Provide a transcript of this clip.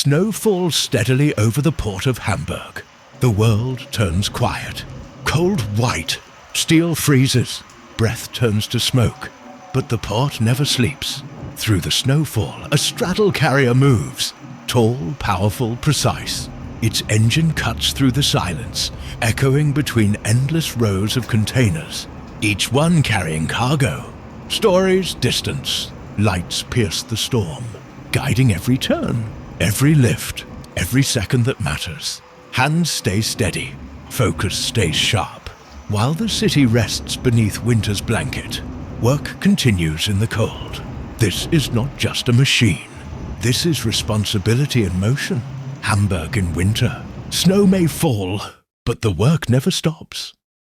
Snow falls steadily over the port of Hamburg. The world turns quiet. Cold white. Steel freezes. Breath turns to smoke. But the port never sleeps. Through the snowfall, a straddle carrier moves. Tall, powerful, precise. Its engine cuts through the silence, echoing between endless rows of containers, each one carrying cargo. Stories distance. Lights pierce the storm, guiding every turn, every lift, every second that matters. Hands stay steady. Focus stays sharp. While the city rests beneath winter's blanket, work continues in the cold. This is not just a machine. This is responsibility in motion. Hamburg in winter. Snow may fall, but the work never stops.